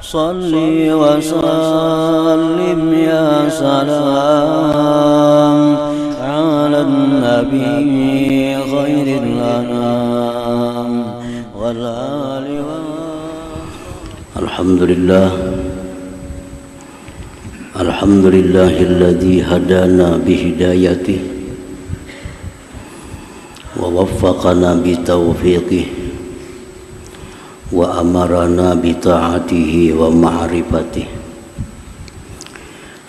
صل وسلم يا سلام على النبي خير الأنام والآل الحمد لله الذي هدانا بهدايته ووفقنا بتوفيقه وأمرنا بطاعته ومعرفته.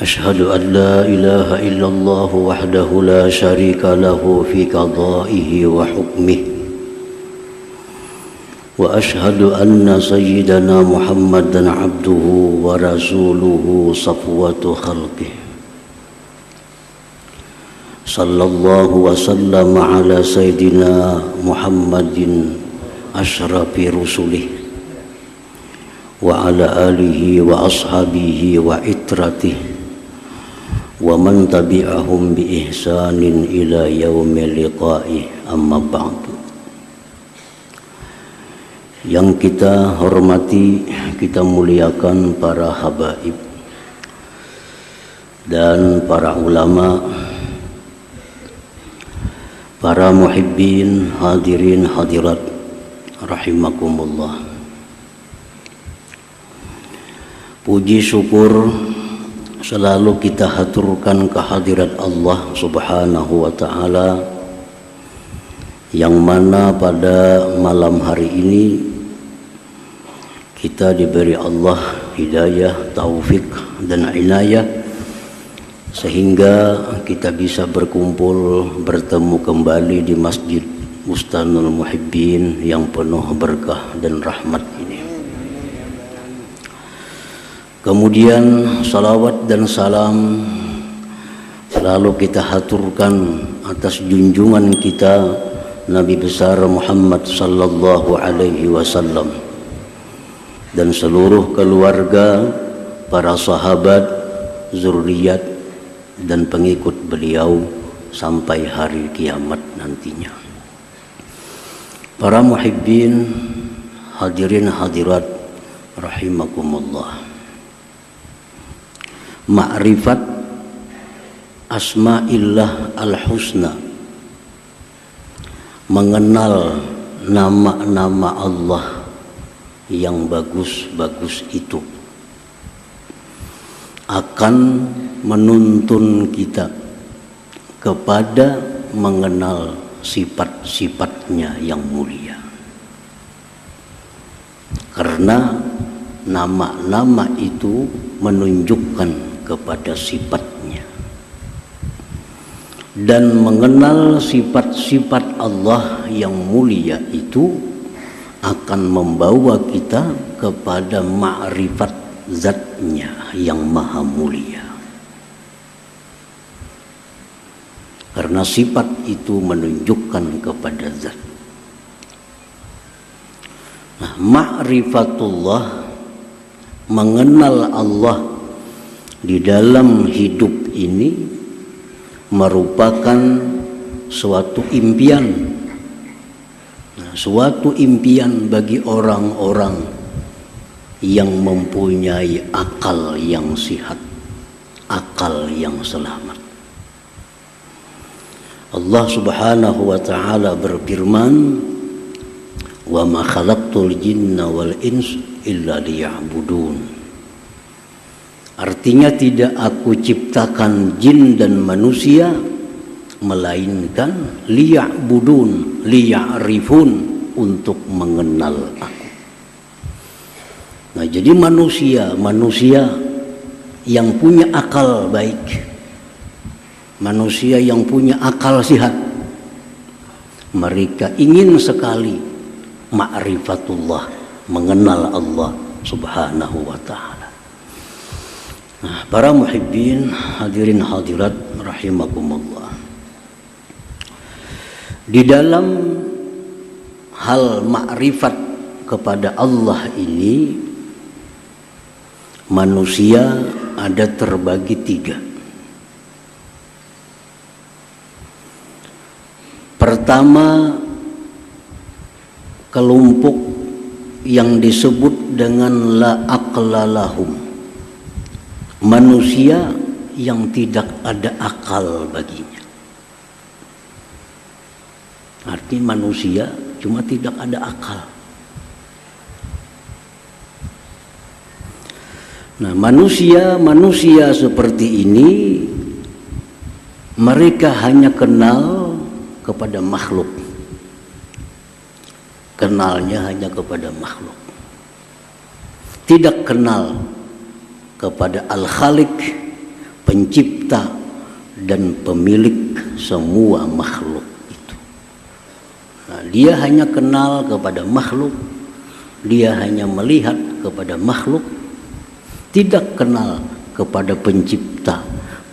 أشهد أن لا إله إلا الله وحده لا شريك له في قضائه وحكمه، وأشهد أن سيدنا محمدا عبده ورسوله صفوة خلقه، صلى الله وسلم على سيدنا محمد أشرف رسله وعلى آله وأصحابه وعترته ومن تبعهم بإحسان إلى يوم لقائه. أما بعد. Yang kita hormati, kita muliakan para habaib dan para ulama, para muhibbin, hadirin hadirat rahimakumullah. Puji syukur selalu kita haturkan kehadirat Allah Subhanahu wa ta'ala, yang mana pada malam hari ini kita diberi Allah hidayah, taufik dan inayah sehingga kita bisa berkumpul, bertemu kembali di Masjid Bustanul Muhibbin yang penuh berkah dan rahmat ini. Kemudian salawat dan salam selalu kita haturkan atas junjungan kita Nabi besar Muhammad sallallahu alaihi wasallam dan seluruh keluarga, para sahabat, zuriat dan pengikut beliau sampai hari kiamat nantinya. Para muhibbin, hadirin hadirat rahimakumullah. Ma'rifat asma'illah al-husna, mengenal nama-nama Allah yang bagus-bagus itu akan menuntun kita kepada mengenal sifat-sifatnya yang mulia. Karena nama-nama itu menunjukkan kepada sifatnya, dan mengenal sifat-sifat Allah yang mulia itu akan membawa kita kepada ma'rifat zatnya yang maha mulia. Karena sifat itu menunjukkan kepada zat. Nah, ma'rifatullah, mengenal Allah di dalam hidup ini merupakan suatu impian. Nah, suatu impian bagi orang-orang yang mempunyai akal yang sihat, akal yang selamat. Allah Subhanahu wa ta'ala berfirman, "Wa ma khalaqtul jinna wal ins illa liya'budun." Artinya tidak aku ciptakan jin dan manusia melainkan liya'budun, liya'rifun, untuk mengenal aku. Nah, jadi manusia yang punya akal baik, manusia yang punya akal sehat, mereka ingin sekali ma'rifatullah, mengenal Allah Subhanahu wa ta'ala. Nah, para muhibbin, hadirin hadirat rahimakumullah. Di dalam hal makrifat kepada Allah ini, manusia ada terbagi tiga. Pertama, kelompok yang disebut dengan la aqla lahum, manusia yang tidak ada akal baginya. Arti manusia cuma tidak ada akal. Nah, manusia seperti ini mereka hanya kenal kepada makhluk. Kenalnya hanya kepada makhluk. Tidak kenal kepada Al-Khaliq, pencipta dan pemilik semua makhluk itu. Nah, dia hanya kenal kepada makhluk, dia hanya melihat kepada makhluk, tidak kenal kepada pencipta,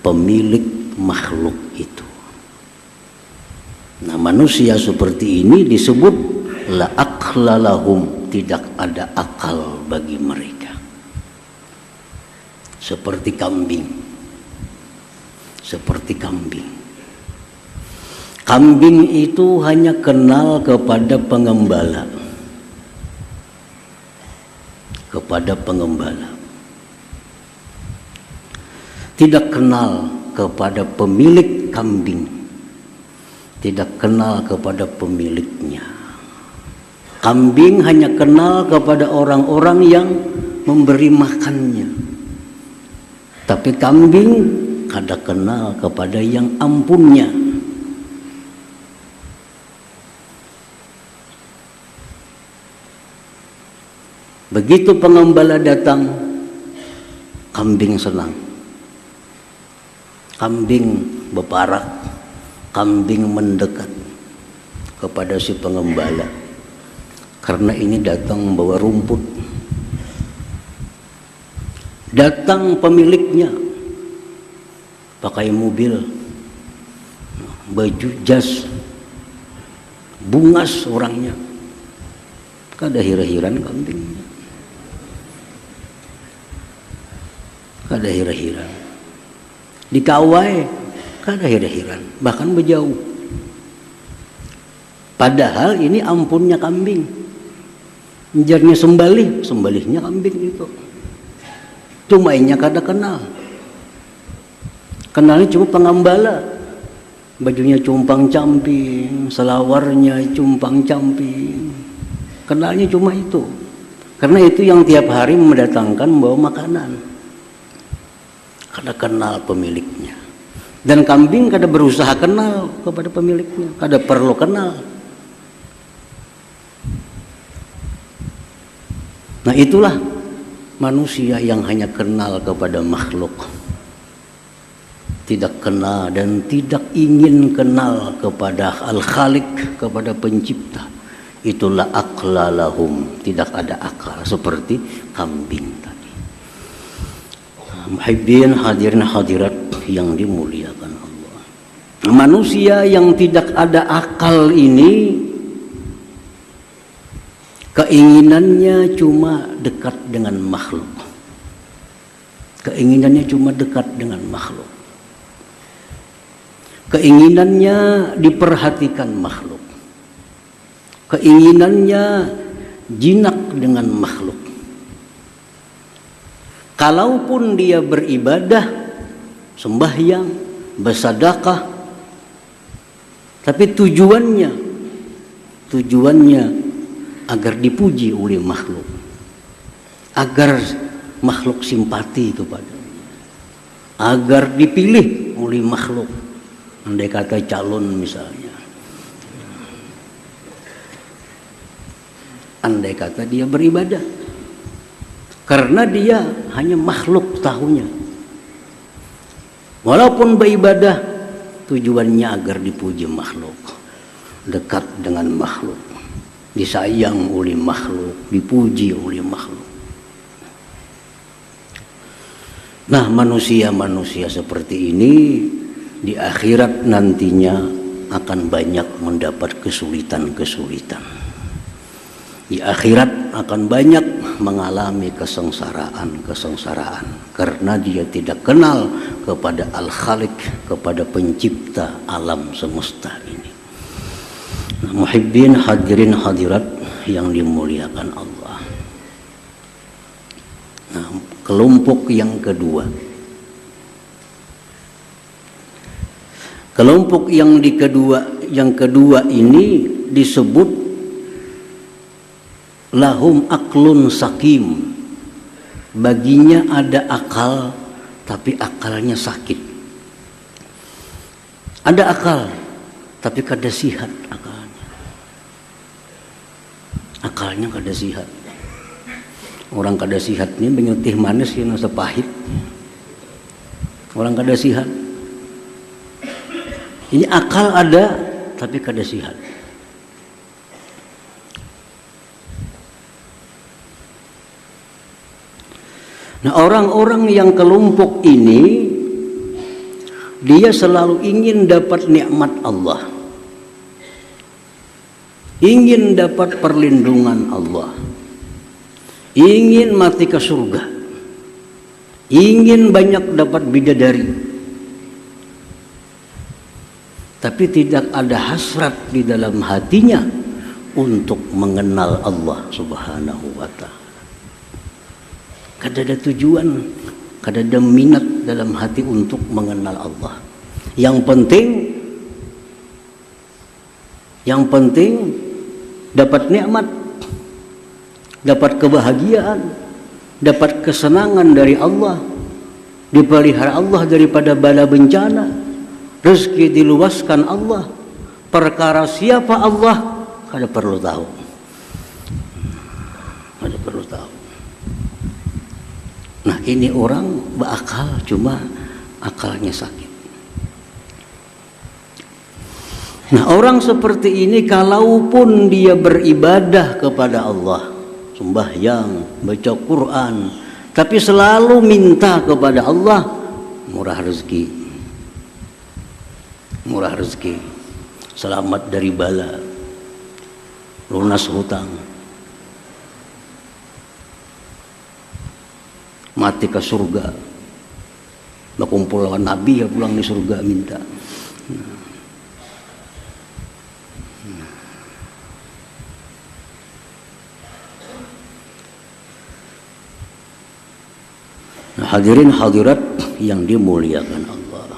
pemilik makhluk itu. Nah, manusia seperti ini disebut la aqla lahum, tidak ada akal bagi mereka. Seperti kambing. Seperti kambing. Kambing itu hanya kenal kepada pengembala. Kepada pengembala. Tidak kenal kepada pemilik kambing, tidak kenal kepada pemiliknya. Kambing hanya kenal kepada orang-orang yang memberi makannya, tapi kambing kada kenal kepada yang ampunnya. Begitu pengembala datang, kambing senang. Kambing berparak, kambing mendekat kepada si pengembala, karena ini datang membawa rumput. Datang pemiliknya pakai mobil, baju jas, bungas orangnya, kada hira-hiran kambingnya, kada hira-hiran. Dikawai kada hira-hiran, bahkan berjauh. Padahal ini ampunnya kambing, menjarnya sembalihnya kambing itu. Cumainya kada kenal, kenalnya cuma pengembala, bajunya cumpang camping, selawarnya cumpang camping, kenalnya cuma itu, karena itu yang tiap hari mendatangkan membawa makanan. Kada kenal pemiliknya, dan kambing kada berusaha kenal kepada pemiliknya, kada perlu kenal. Nah, itulah manusia yang hanya kenal kepada makhluk, tidak kenal dan tidak ingin kenal kepada Al-Khaliq, kepada pencipta. Itulah aqla lahum, tidak ada akal, seperti kambing tadi. Muhibbin hadirin hadirat yang dimuliakan Allah. Manusia yang tidak ada akal ini keinginannya cuma dekat dengan makhluk. Keinginannya cuma dekat dengan makhluk. Keinginannya diperhatikan makhluk. Keinginannya jinak dengan makhluk. Kalaupun dia beribadah, sembahyang, bersedekah, tapi tujuannya agar dipuji oleh makhluk, agar makhluk simpati kepadanya, agar dipilih oleh makhluk. Andai kata calon misalnya, andai kata dia beribadah, karena dia hanya makhluk tahunya. Walaupun beribadah, tujuannya agar dipuji makhluk, dekat dengan makhluk, disayang oleh makhluk, dipuji oleh makhluk. Nah, manusia-manusia seperti ini di akhirat nantinya akan banyak mendapat kesulitan-kesulitan. Di akhirat akan banyak mengalami kesengsaraan karena dia tidak kenal kepada Al-Khaliq, kepada pencipta alam semesta ini. Nah, muhibbin hadirin hadirat yang dimuliakan Allah. Nah, kelompok yang kedua. Kelompok yang kedua ini disebut lahum aklun sakim. Baginya ada akal, tapi akalnya sakit. Ada akal, tapi kada sihat akalnya. Akalnya kada sihat. Orang kada sihat ini menyutih manis yang sepahit. Orang kada sihat. Ini akal ada, tapi kada sihat. Nah, orang-orang yang kelompok ini, dia selalu ingin dapat nikmat Allah, ingin dapat perlindungan Allah, ingin mati ke surga, ingin banyak dapat bidadari, tapi tidak ada hasrat di dalam hatinya untuk mengenal Allah Subhanahu wa Ta'ala. Kada ada tujuan, kada ada minat dalam hati untuk mengenal Allah. Yang penting dapat nikmat, dapat kebahagiaan, dapat kesenangan dari Allah, dipelihara Allah daripada bala bencana, rezeki diluaskan Allah. Perkara siapa Allah kada perlu tahu. Kada perlu tahu. Nah, ini orang berakal, cuma akalnya sakit. Nah, orang seperti ini kalaupun dia beribadah kepada Allah, sembahyang, baca Quran, tapi selalu minta kepada Allah, murah rezeki, selamat dari bala, lunas hutang, mati ke surga, berkumpul lawan Nabi ya pulang di surga minta. Nah, hadirin hadirat yang dimuliakan Allah.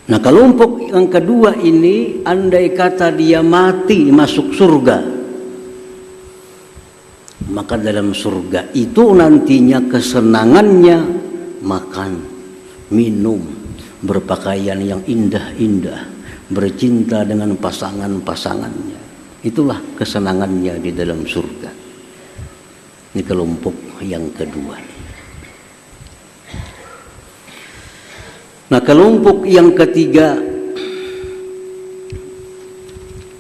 Nah, kelompok yang kedua ini, andai kata dia mati masuk surga, maka dalam surga itu nantinya kesenangannya makan, minum, berpakaian yang indah-indah, bercinta dengan pasangan-pasangannya. Itulah kesenangannya di dalam surga. Ini kelompok yang kedua. Nah, kelompok yang ketiga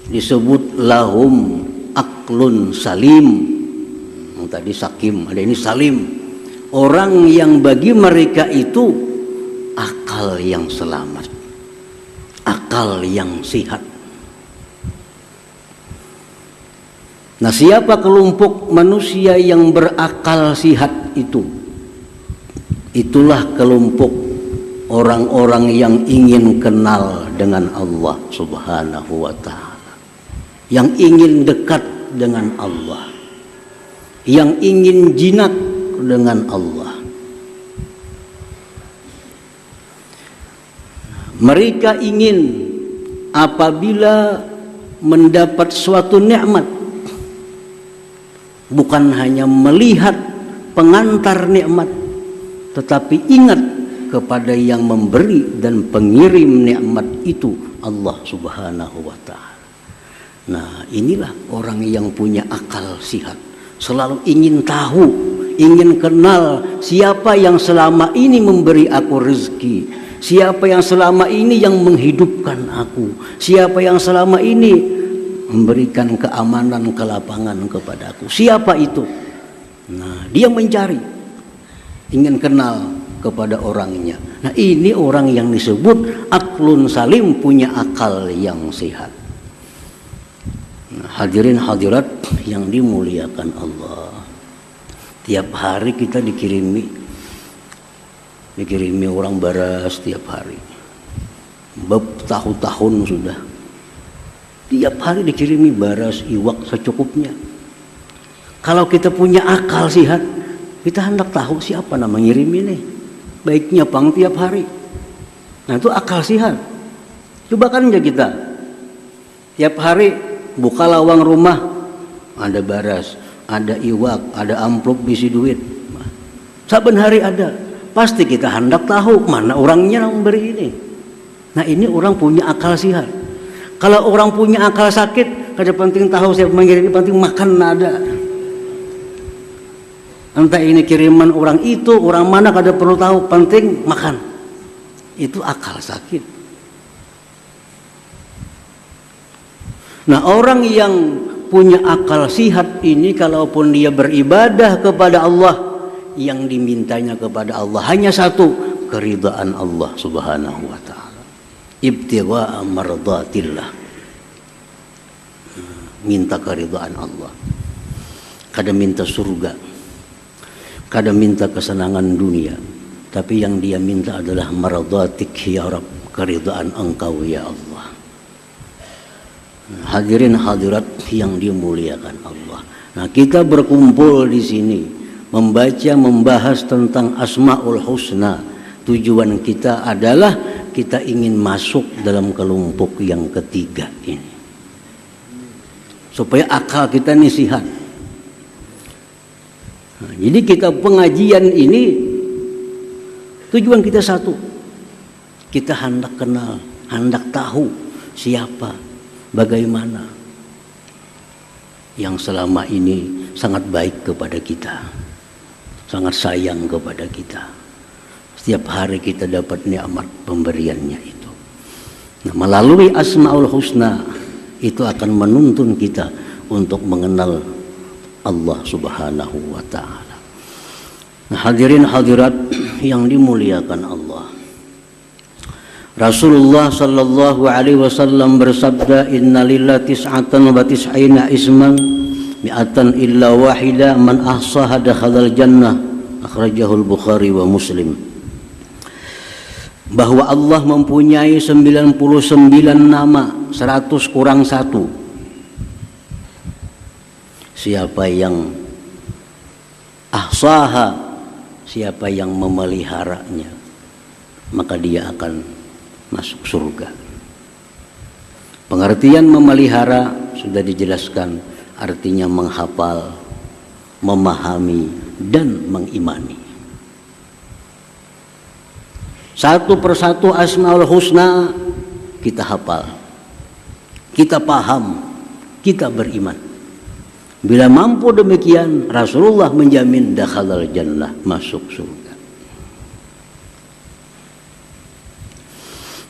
disebut lahum aklun salim. Tadi sakim, ada ini salim. Orang yang bagi mereka itu akal yang selamat, akal yang sehat. Nah, siapa kelompok manusia yang berakal sehat itu? Itulah kelompok orang-orang yang ingin kenal dengan Allah Subhanahu wa Ta'ala, yang ingin dekat dengan Allah, yang ingin jinak dengan Allah. Mereka ingin apabila mendapat suatu nikmat, bukan hanya melihat pengantar nikmat, tetapi ingat kepada yang memberi dan pengirim nikmat itu, Allah Subhanahu wa Ta'ala. Nah, inilah orang yang punya akal sihat, selalu ingin tahu, ingin kenal siapa yang selama ini memberi aku rezeki, siapa yang selama ini yang menghidupkan aku, siapa yang selama ini memberikan keamanan, kelapangan kepada aku, siapa itu. Nah, dia mencari, ingin kenal kepada orangnya. Nah, ini orang yang disebut aklun salim, punya akal yang sehat. Hadirin hadirat yang dimuliakan Allah, tiap hari kita dikirimi orang baras tiap hari, bertahun-tahun sudah, tiap hari dikirimi baras iwak secukupnya. Kalau kita punya akal sihat, kita hendak tahu siapa nama ngirim ini, baiknya pang tiap hari. Nah itu akal sihat. Coba kan aja kita tiap hari buka lawang rumah, ada baras, ada iwak, ada amplop bisi duit. Saben hari ada. Pasti kita hendak tahu mana orangnya yang memberi ini. Nah ini orang punya akal sihat. Kalau orang punya akal sakit, kada penting tahu siapa mengirim, penting makan ada. Entah ini kiriman orang itu, orang mana kada perlu tahu, penting makan. Itu akal sakit. Nah orang yang punya akal sihat ini, kalaupun dia beribadah kepada Allah, yang dimintanya kepada Allah hanya satu, keridhaan Allah subhanahu wa ta'ala. Ibtigha'a mardatillah, minta keridhaan Allah. Kada minta surga, kada minta kesenangan dunia, tapi yang dia minta adalah maradatik ya Rabb, keridhaan engkau ya Allah. Hadirin hadirat yang dimuliakan Allah. Nah, kita berkumpul di sini membaca, membahas tentang Asmaul Husna. Tujuan kita adalah kita ingin masuk dalam kelompok yang ketiga ini, supaya akal kita ini sihat. Nah, jadi kita pengajian ini tujuan kita satu, kita hendak kenal, hendak tahu siapa, bagaimana yang selama ini sangat baik kepada kita, sangat sayang kepada kita. Setiap hari kita dapat nikmat pemberiannya itu. Nah, melalui Asmaul Husna itu akan menuntun kita untuk mengenal Allah subhanahu wa ta'ala. Nah, hadirin hadirat yang dimuliakan Allah, Rasulullah sallallahu alaihi wasallam bersabda, innalillahi tis'atan wa tis'ina isman mi'atan illa wahida man ahsaha dakhalal jannah, akhrajahul Bukhari wa Muslim. Bahwa Allah mempunyai 99 nama, 100 kurang 1. Siapa yang ahsaha, siapa yang memeliharanya, maka dia akan masuk surga. Pengertian memelihara sudah dijelaskan, artinya menghafal, memahami, dan mengimani. Satu persatu Asmaul Husna kita hafal, kita paham, kita beriman. Bila mampu demikian, Rasulullah menjamin dakhalal jannah, masuk surga.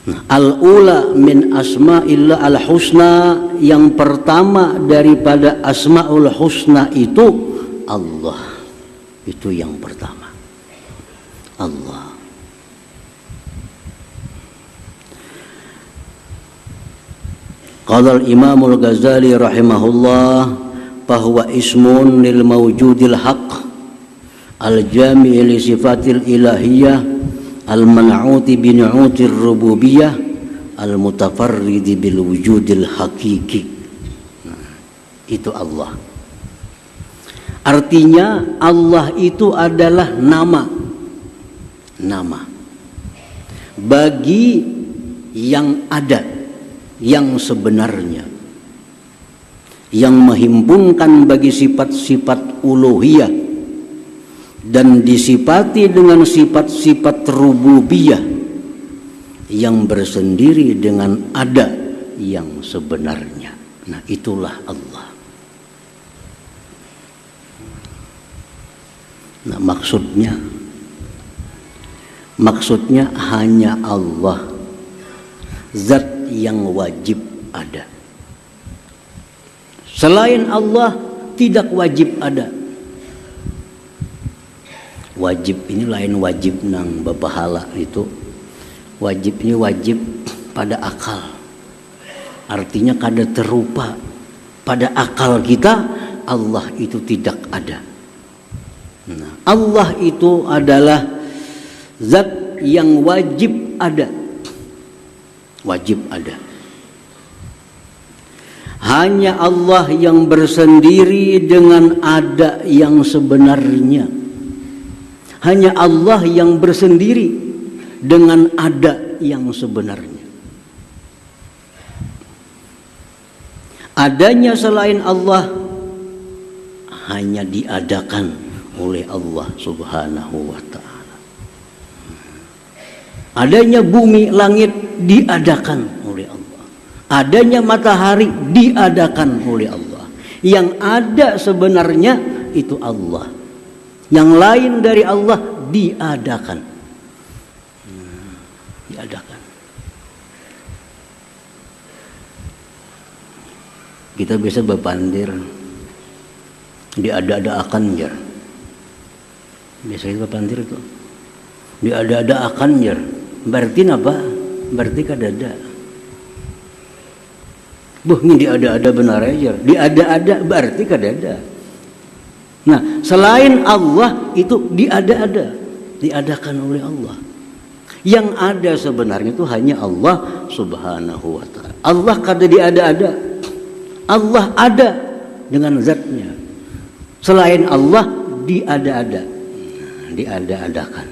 Nah, al-ula min asma'illah al-husna, yang pertama daripada Asmaul Husna itu Allah. Itu yang pertama, Allah. Qala al-Imam al-Ghazali rahimahullah, bahwa ismun lil mawjudil haq al-jami' li sifatil ilahiyah al-man'uti bi nu'utir rububiyah al-mutafarridi bil wujudil hakiki. Nah, itu Allah. Artinya Allah itu adalah nama bagi yang ada, yang sebenarnya, yang menghimpunkan bagi sifat-sifat uluhiyah dan disifati dengan sifat-sifat rububiyah yang bersendiri dengan ada yang sebenarnya. Nah, itulah Allah. Nah, maksudnya hanya Allah, zat yang wajib ada. Selain Allah tidak wajib ada. Wajib ini lain wajib nang bapahala itu. Wajib ini wajib pada akal. Artinya kada terupa pada akal kita, Allah itu tidak ada. Nah, Allah itu adalah zat yang wajib ada. Wajib ada. Hanya Allah yang bersendiri dengan ada yang sebenarnya. Hanya Allah yang bersendiri dengan ada yang sebenarnya. Adanya selain Allah hanya diadakan oleh Allah Subhanahu wa ta'ala. Adanya bumi, langit diadakan oleh Allah. Adanya matahari diadakan oleh Allah. Yang ada sebenarnya itu Allah. Yang lain dari Allah diadakan. Diadakan. Kita bisa berpandir, diada-adakan jar. Biasanya berpandir itu diada-adakan jar. Berarti apa? Berarti kadada. Ini diada-ada benar aja. Diada-ada berarti kadada. Nah, selain Allah itu diada-ada, diadakan oleh Allah. Yang ada sebenarnya itu hanya Allah Subhanahu wa ta'ala. Allah kada diada-ada. Allah ada dengan zatnya. Selain Allah diada-ada, diada-adakan,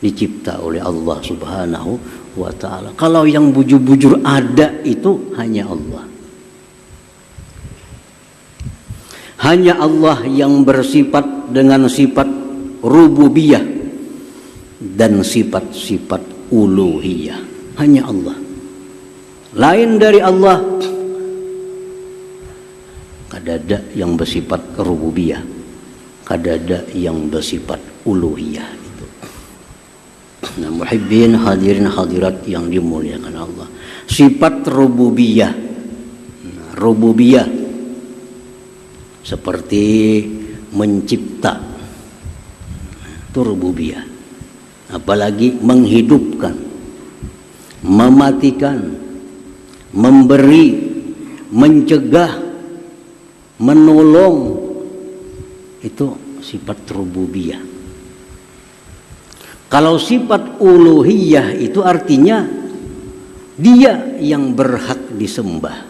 dicipta oleh Allah Subhanahu wa ta'ala. Kalau yang bujur-bujur ada itu hanya Allah. Hanya Allah yang bersifat dengan sifat rububiyah dan sifat-sifat uluhiyah. Hanya Allah. Lain dari Allah kadada yang bersifat rububiyah, kadada yang bersifat uluhiyah itu. Nah, muhibbin hadirin hadirat yang dimuliakan Allah. Sifat rububiyah. Nah, rububiyah seperti mencipta. Itu rububiyah. Apalagi menghidupkan, mematikan, memberi, mencegah, menolong, itu sifat rububiyah. Kalau sifat uluhiyah itu artinya dia yang berhak disembah,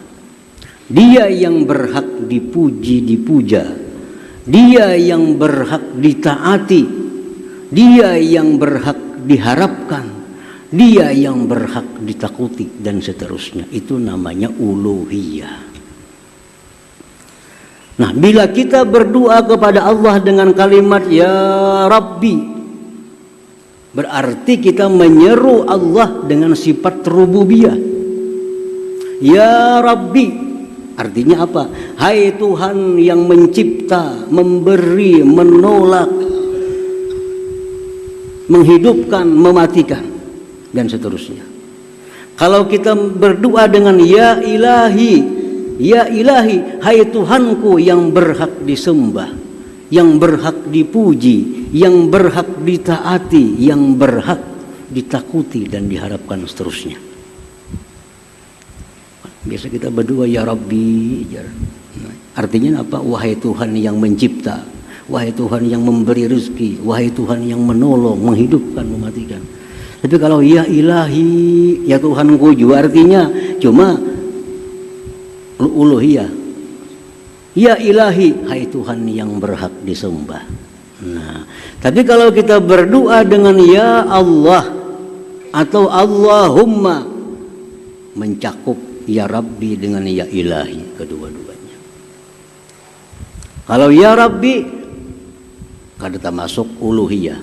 dia yang berhak dipuji, dipuja, dia yang berhak ditaati, dia yang berhak diharapkan, dia yang berhak ditakuti, dan seterusnya. Itu namanya uluhiyah. Nah, bila kita berdoa kepada Allah dengan kalimat Ya Rabbi, berarti kita menyeru Allah dengan sifat rububiyah. Ya Rabbi artinya apa? Hai Tuhan yang mencipta, memberi, menolak, menghidupkan, mematikan, dan seterusnya. Kalau kita berdoa dengan Ya Ilahi, Ya ilahi, hai Tuhanku yang berhak disembah, yang berhak dipuji, yang berhak ditaati, yang berhak ditakuti dan diharapkan seterusnya. Biasa kita berdoa Ya Rabbi, artinya apa? Wahai Tuhan yang mencipta, wahai Tuhan yang memberi rezeki, wahai Tuhan yang menolong, menghidupkan, mematikan. Tapi kalau Ya ilahi, ya Tuhanku juga artinya cuma uluhiyah. Ya ilahi, hai Tuhan yang berhak disembah. Nah, tapi kalau kita berdoa dengan Ya Allah atau Allahumma, mencakup Ya Rabbi dengan Ya ilahi kedua-duanya. Kalau Ya Rabbi kada termasuk uluhiyah.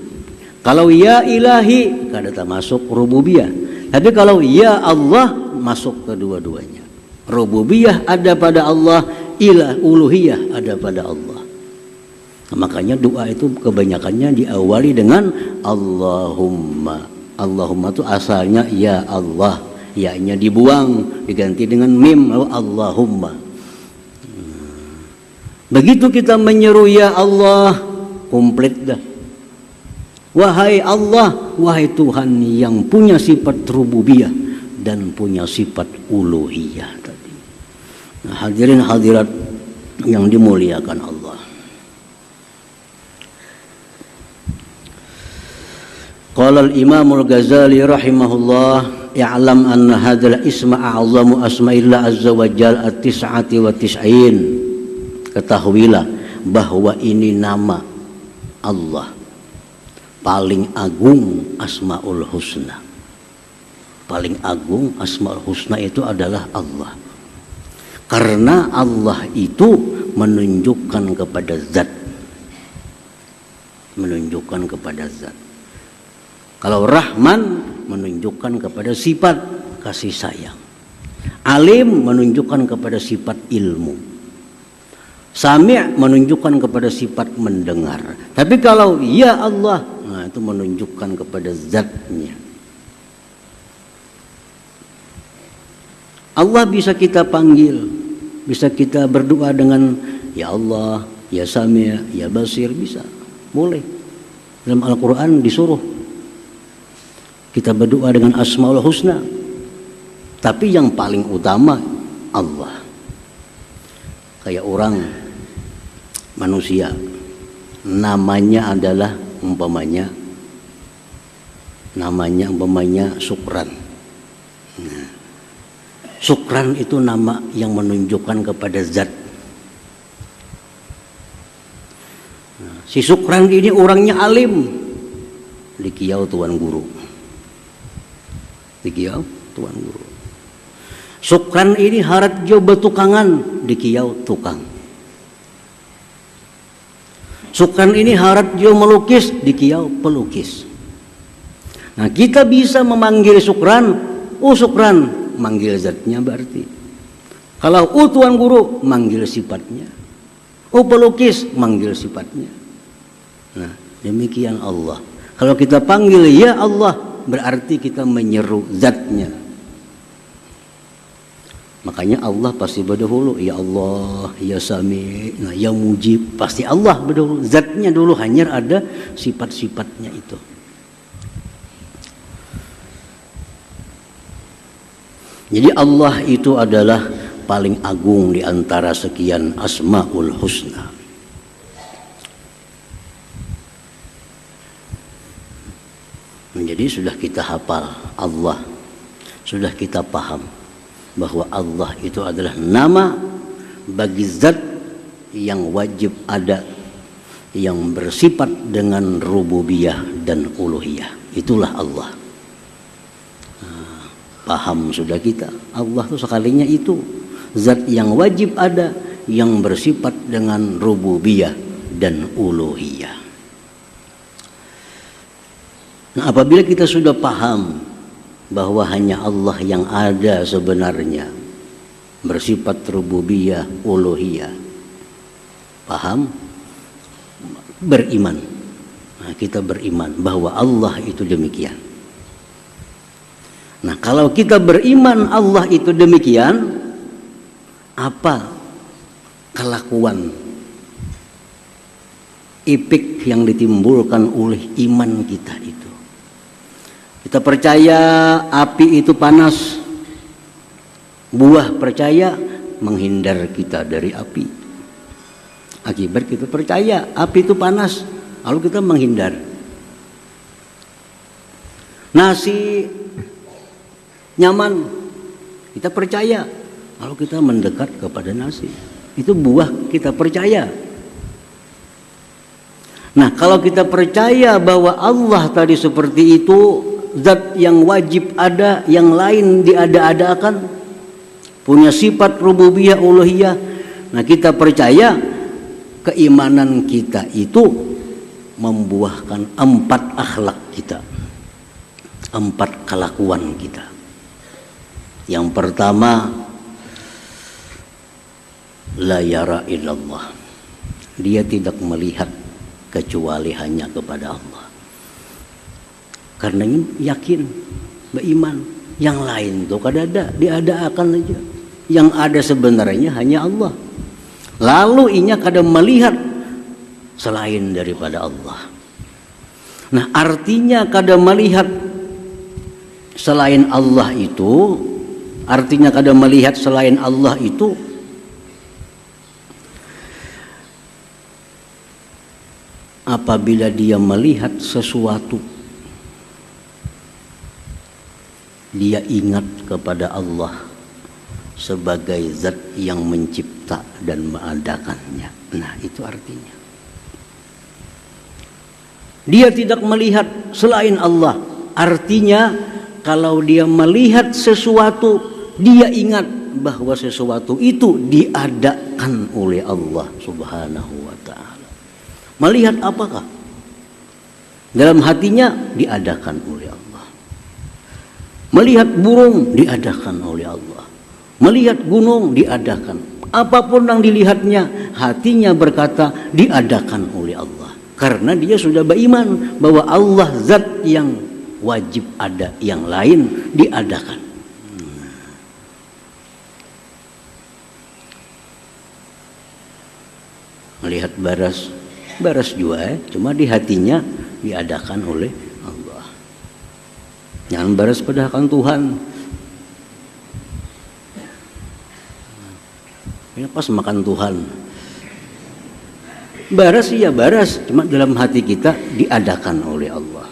Kalau Ya ilahi kada termasuk rububiyah. Tapi kalau Ya Allah masuk kedua-duanya. Rububiyah ada pada Allah, uluhiyah ada pada Allah. Nah, makanya doa itu kebanyakannya diawali dengan Allahumma. Allahumma itu asalnya Ya Allah, ya-nya dibuang, diganti dengan mim, lalu Allahumma. Begitu kita menyeru Ya Allah, komplit dah. Wahai Allah, wahai Tuhan yang punya sifat rububiyah dan punya sifat uluhiyah tadi. Nah, hadirin hadirat yang dimuliakan Allah. Qala al-Imam al-Ghazali rahimahullah, ya'lam anna hadzal isma a'zamu asma'illah azza wa jalla at-tis'ati wa tis'in. Ketahuilah bahwa ini nama Allah paling agung asmaul husna. Paling agung asmaul husna itu adalah Allah. Karena Allah itu menunjukkan kepada zat. Menunjukkan kepada zat. Kalau Rahman menunjukkan kepada sifat kasih sayang. Alim menunjukkan kepada sifat ilmu. Sami' menunjukkan kepada sifat mendengar. Tapi kalau ya Allah, nah itu menunjukkan kepada zatnya. Allah bisa kita panggil, bisa kita berdoa dengan ya Allah, ya Sami', ya Basir, bisa. Boleh. Dalam Al-Quran disuruh kita berdoa dengan Asmaul Husna. Tapi yang paling utama Allah. Kayak orang manusia, namanya adalah umpamanya Sukran. Nah, Sukran itu nama yang menunjukkan kepada zat. Nah, si Sukran ini orangnya alim, di Kiau tuan guru. Di Kiau tuan guru. Sukran ini harat jo betukangan, di Kiau tukang. Sukran ini harat jo melukis, di Kiau pelukis. Nah, kita bisa memanggil Sukran, oh Sukran, manggil zatnya berarti. Kalau tuan guru, manggil sifatnya. Oh pelukis, manggil sifatnya. Nah, demikian Allah. Kalau kita panggil ya Allah, berarti kita menyeru zatnya. Makanya Allah pasti berdahulu ya Allah, ya Sami', nah ya Mujib, pasti Allah berdahulu. Zatnya dulu, hanya ada sifat-sifatnya itu. Jadi Allah itu adalah paling agung di antara sekian Asmaul Husna. Jadi sudah kita hafal Allah, sudah kita paham bahwa Allah itu adalah nama bagi zat yang wajib ada, yang bersifat dengan rububiyah dan uluhiyah. Itulah Allah. Nah, paham sudah kita, Allah itu sekalinya itu zat yang wajib ada, yang bersifat dengan rububiyah dan uluhiyah. Nah, apabila kita sudah paham bahwa hanya Allah yang ada sebenarnya, bersifat rububiyah, uluhiyah, paham, beriman. Nah, kita beriman bahwa Allah itu demikian. Nah, kalau kita beriman Allah itu demikian, apa kelakuan ipik yang ditimbulkan oleh iman kita itu? Kita percaya api itu panas, buah percaya menghindar kita dari api. Akibat kita percaya api itu panas, lalu kita menghindar. Nasi nyaman, kita percaya, lalu kita mendekat kepada nasi. Itu buah kita percaya. Nah, kalau kita percaya bahwa Allah tadi seperti itu, zat yang wajib ada, yang lain diada-adakan, punya sifat rububiyah uluhiyah. Nah, kita percaya keimanan kita itu membuahkan 4 akhlak kita, 4 kelakuan kita. Yang pertama, la yara illallah. Dia tidak melihat kecuali hanya kepada Allah. Karena yakin, beriman, yang lain tuh kada ada, diada-akan aja. Yang ada sebenarnya hanya Allah. Lalu inya kada melihat selain daripada Allah. Nah, artinya kada melihat selain Allah itu, artinya kada melihat selain Allah itu, apabila dia melihat sesuatu dia ingat kepada Allah sebagai zat yang mencipta dan mengadakannya. Nah, itu artinya. Dia tidak melihat selain Allah. Artinya kalau dia melihat sesuatu, dia ingat bahwa sesuatu itu diadakan oleh Allah Subhanahu wa ta'ala. Melihat apakah? Dalam hatinya diadakan oleh Allah. Melihat burung diadakan oleh Allah. Melihat gunung diadakan. Apapun yang dilihatnya, hatinya berkata diadakan oleh Allah. Karena dia sudah beriman bahwa Allah zat yang wajib ada, yang lain diadakan. Melihat baras juga, cuma di hatinya diadakan oleh Allah. Jangan baras padahal Tuhan. Ini pas makan Tuhan. Baras iya baras, cuma dalam hati kita diadakan oleh Allah.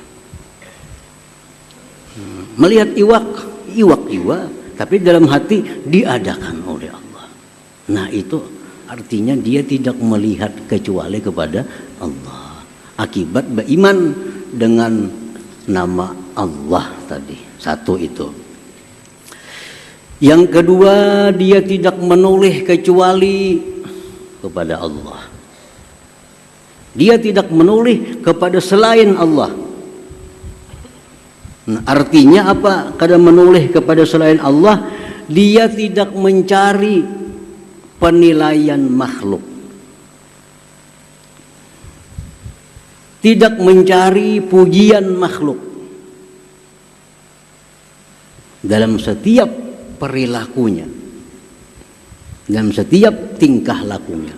Melihat iwak juga, tapi dalam hati diadakan oleh Allah. Nah, itu artinya dia tidak melihat kecuali kepada Allah. Akibat beriman dengan nama Allah tadi. Satu itu. Yang kedua, dia tidak menoleh kecuali kepada Allah. Dia tidak menoleh kepada selain Allah. Nah, artinya apa? Kadang menoleh kepada selain Allah, dia tidak mencari penilaian makhluk. Tidak mencari pujian makhluk. Dalam setiap perilakunya, dalam setiap tingkah lakunya,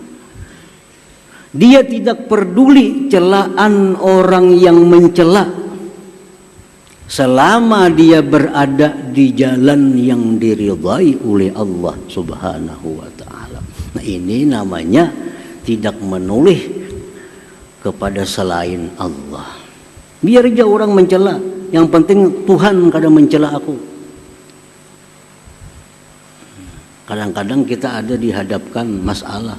dia tidak peduli celaan orang yang mencela, selama dia berada di jalan yang diridhai oleh Allah Subhanahu wa ta'ala. Nah, ini namanya tidak menoleh kepada selain Allah. Biar aja orang mencela, yang penting Tuhan kadang mencela aku. Kadang-kadang kita ada dihadapkan masalah.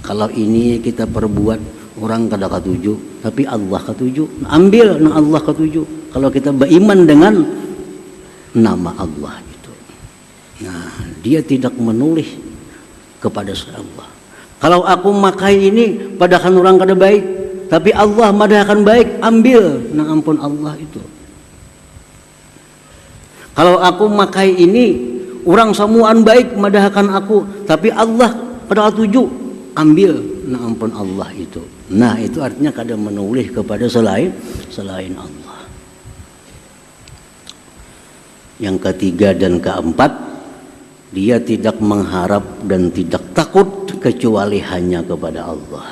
Kalau ini kita perbuat, orang kada ketuju, tapi Allah ketuju. Ambil nah Allah ketuju. Kalau kita beriman dengan nama Allah itu. Nah, dia tidak menoleh kepada Allah. Kalau aku makai ini, padahal orang kada baik, tapi Allah madahkan baik, ambil nah ampun Allah itu. Kalau aku makai ini, orang semuaan baik madahkan aku, tapi Allah pada tuju, ambil nah ampun Allah itu. Nah, itu artinya kadang menoleh kepada selain Allah. Yang ketiga dan keempat, dia tidak mengharap dan tidak takut kecuali hanya kepada Allah.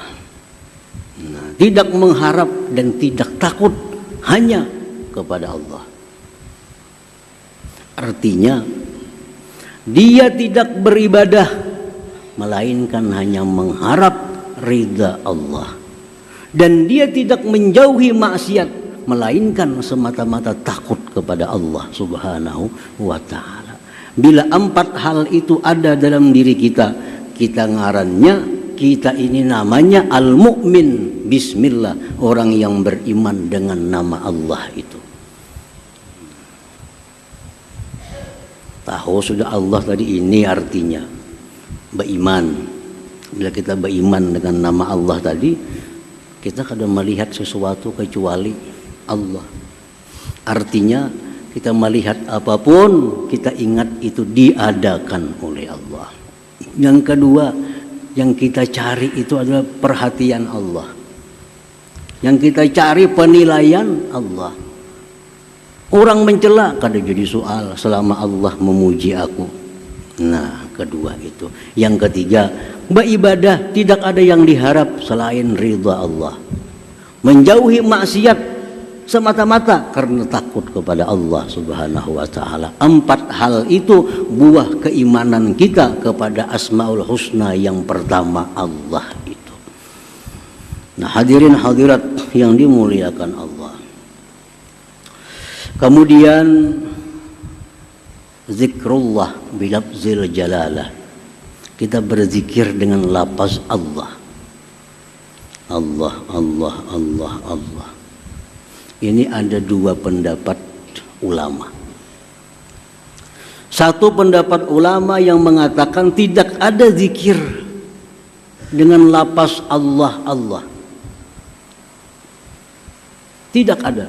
Nah, tidak mengharap dan tidak takut hanya kepada Allah. Artinya dia tidak beribadah melainkan hanya mengharap ridha Allah, dan dia tidak menjauhi maksiat melainkan semata-mata takut kepada Allah Subhanahu wa ta'ala. Bila empat hal itu ada dalam diri kita, kita ngarannya, kita ini namanya al-mu'min. Bismillah, orang yang beriman dengan nama Allah itu. Tahu sudah Allah tadi, ini artinya beriman. Bila kita beriman dengan nama Allah tadi, kita kadang melihat sesuatu kecuali Allah. Artinya kita melihat apapun, kita ingat itu diadakan oleh Allah. Yang kedua, yang kita cari itu adalah perhatian Allah. Yang kita cari penilaian Allah. Orang mencela kada jadi soal selama Allah memuji aku. Nah, kedua itu. Yang ketiga, beribadah tidak ada yang diharap selain ridha Allah. Menjauhi maksiat semata-mata karena takut kepada Allah Subhanahu wa ta'ala. Empat hal itu buah keimanan kita kepada Asmaul Husna yang pertama, Allah itu. Nah, hadirin hadirat yang dimuliakan Allah. Kemudian zikrullah bilafzil jalalah. Kita berzikir dengan lafaz Allah. Allah, Allah, Allah, Allah. Ini ada dua pendapat ulama. Satu pendapat ulama yang mengatakan tidak ada zikir dengan lafaz Allah, Allah. Tidak ada.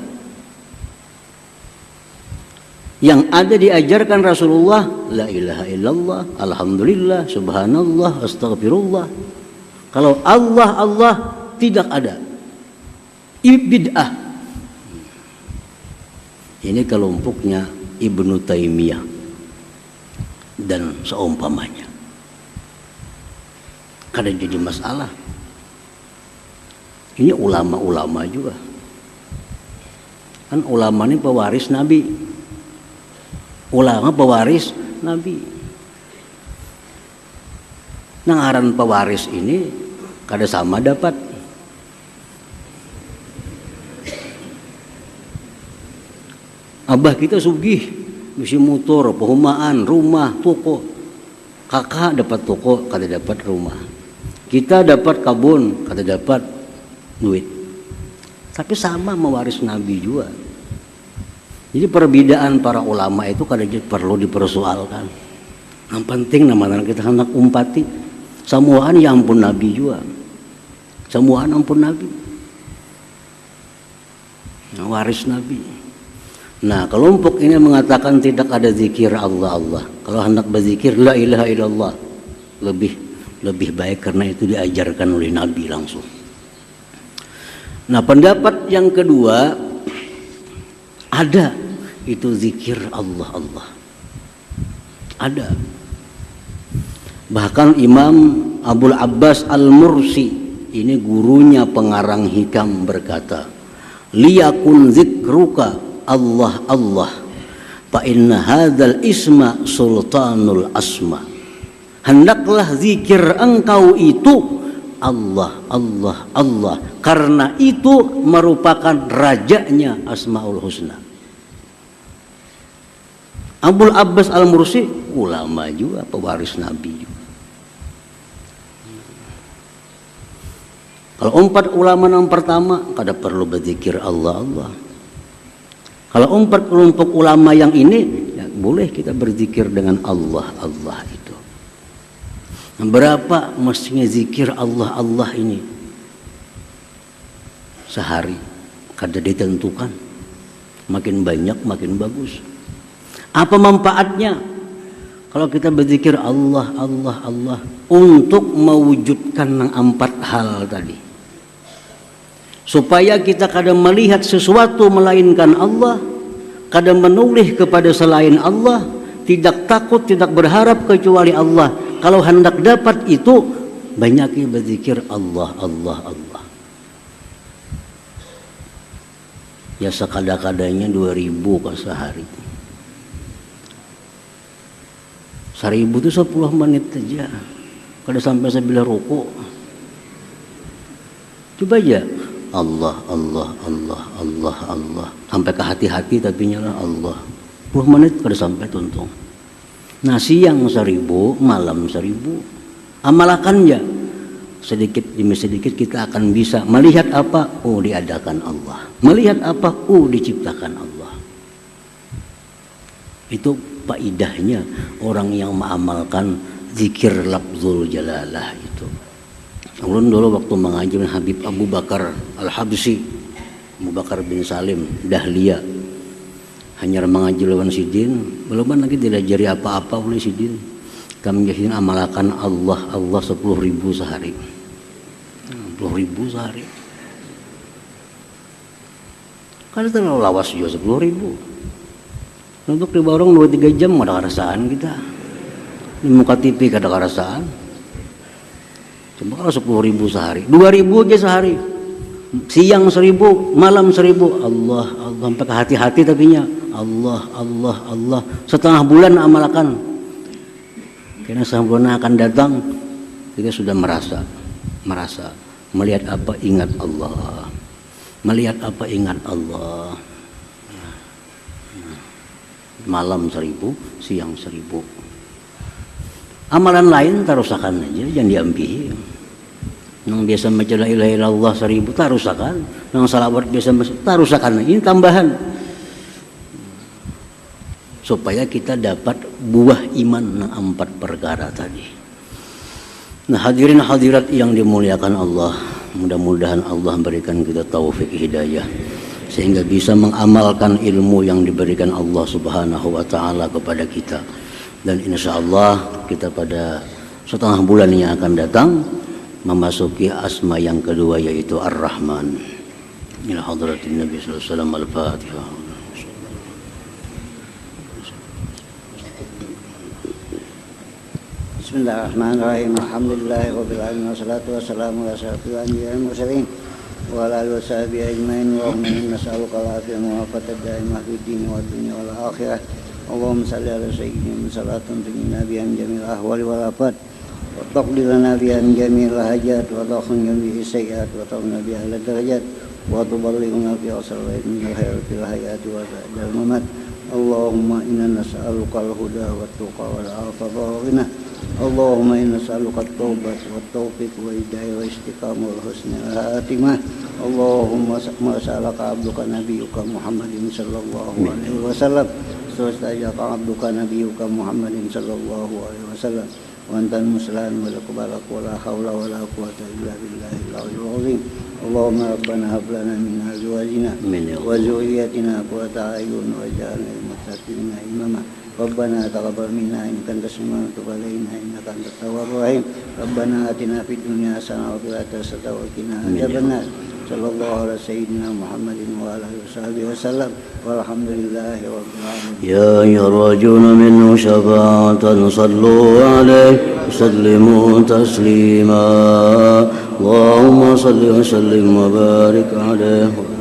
Yang ada diajarkan Rasulullah, la ilaha illallah, alhamdulillah, subhanallah, astagfirullah. Kalau Allah, Allah tidak ada. Bid'ah. Ini kelompoknya Ibnu Taimiyah dan seumpamanya. Kada jadi masalah. Ini ulama-ulama juga. Kan ulama ini pewaris Nabi. Ulama pewaris Nabi. Nangaran pewaris ini kada sama dapat. Abah kita sugih, mesti motor, perumahan, rumah, toko. Kakak dapat toko, kada dapat rumah. Kita dapat kabun, kada dapat duit. Tapi sama mewaris Nabi juga. Jadi perbedaan para ulama itu kadang perlu dipersoalkan. Yang penting nama kita hendak umpati. Semuaan ya ampun Nabi juga. Semuaan ampun Nabi. Nah, waris Nabi. Nah, kelompok ini mengatakan tidak ada zikir Allah Allah. Kalau hendak berzikir la ilaha illallah. Lebih baik karena itu diajarkan oleh Nabi langsung. Nah, pendapat yang kedua, ada itu zikir Allah Allah. Ada. Bahkan Imam Abul Abbas Al-Mursi, ini gurunya pengarang hikam, berkata, liyakun zikruka Allah Allah fa inna hadzal isma sultanul asma. Hendaklah zikir engkau itu Allah Allah Allah, karena itu merupakan rajanya Asmaul Husna. Abul Abbas Al-Mursi ulama juga, pewaris Nabi juga. Kalau empat ulama yang pertama kada perlu berzikir Allah Allah. Kalau empat kelompok ulama yang ini ya, boleh kita berzikir dengan Allah Allah itu. Berapa mestinya zikir Allah Allah ini? Sehari kada ditentukan. Makin banyak makin bagus. Apa manfaatnya kalau kita berzikir Allah Allah Allah untuk mewujudkan yang empat hal tadi? Supaya kita kadang melihat sesuatu melainkan Allah, kadang menoleh kepada selain Allah, tidak takut, tidak berharap kecuali Allah. Kalau hendak dapat itu, banyaki berzikir Allah Allah Allah. Ya sekada-kadanya 2000 ke sehari. 1000 itu 10 menit saja. Kada sampai sebilah rukuk. Coba aja. Allah, Allah, Allah, Allah, Allah. Sampai ke hati-hati tapi nyala Allah. 10 menit kada sampai tuntung. Nah, siang 1000, malam 1000. Amalkan ya. Sedikit demi sedikit kita akan bisa melihat apa? Oh, diadakan Allah. Melihat apa? Oh, diciptakan Allah. Itu faidahnya orang yang mengamalkan zikir lafzul jalalah itu. Ulun dulu waktu mengaji dengan Habib Abu Bakar Al-Habsyi, Abu Bakar bin Salim Dahlia, hanya mengaji lawan sidin, belum lagi diajari apa-apa oleh sidin. Kami jadi amalkan Allah Allah 10.000 sehari. 10.000 sehari. Kalau terlalu lawas juga 10.000. Untuk di warung 2-3 jam ada kerasaan kita. Di muka TV ada kerasaan. Cuma kalau 10.000 sehari, 2.000 aja sehari. Siang 1.000, malam 1.000. Allah Allah sampai ke hati-hati tapinya. Allah Allah Allah. Setengah bulan amalkan. Karena setengah bulan akan datang, kita sudah merasa melihat apa ingat Allah. Melihat apa ingat Allah. malam 1000, siang 1000. Amalan lain tarusakan aja, jangan diambil. Yang biasa baca la ilaha illallah 1000 tarusakan, yang salawat biasa tarusakan. Ini tambahan supaya kita dapat buah iman 4 perkara tadi. Nah, hadirin hadirat yang dimuliakan Allah, mudah-mudahan Allah berikan kita taufik hidayah sehingga bisa mengamalkan ilmu yang diberikan Allah Subhanahu wa taala kepada kita. Dan insya Allah kita pada setengah bulan yang akan datang memasuki asma yang kedua, yaitu Ar-Rahman. Ila hadratin Nabi sallallahu alaihi wasallam. Al-Fatihah. Bismillahirrahmanirrahim. Alhamdulillahirabbil alamin wassalatu wassalamu ala asyrofil anbiya'i wal mursalin wa ala alihi washabihi ajmain. Allahumma inna nas'aluka al-afiyata wa al-afata daimah fid dini wad dunya wal akhirah. Allahumma shalli ala sayyidina salatan tunjina biha min jamil ahwali wal afat wa taqdi lana biha min jamil hajat wa takhunna bihi sayyi'at wa tawna biha ala darajat wa tuballighuna biha sallallahu min khairil hayati wa ba'dal mamat. Allahumma inna nas'aluka al-huda wat tuqa wal afafa wal ghina. Allahumma inna nas'aluka at-taubat wat taufiq wa hidayah wa istiqamah wal husnul khatimah. Allahumma sa'alaka abduka nabiyyuka Muhammadin sallallahu alaihi wasallam. Sostajaka abduka nabiyyuka Muhammadin sallallahu alaihi wasallam. Wa antal muslimin wa laqbalak wa la haula wa la quwwata illa billahil aliyyil azim. Allahumma rabbana hab lana min azwajina wa dhurriyyatina qurrata a'yun waj'alna lil muttaqina imama. Rabbana taqabbal minna innaka antas samiul alim wa tub alaina innaka antat tawwabur rahim. Rabbana atina fid dunya hasanah wa fil akhirati hasanah wa qina adzabannar. Sallallahu ala sayyidina Muhammadin wa ala alihi washabihi wasallam. Walhamdulillahi rabbil alamin. Ya yarjuna minhu syafa'atan sallu alaihi sallimu taslima. Allahumma salli wa sallim wa barik alaihi.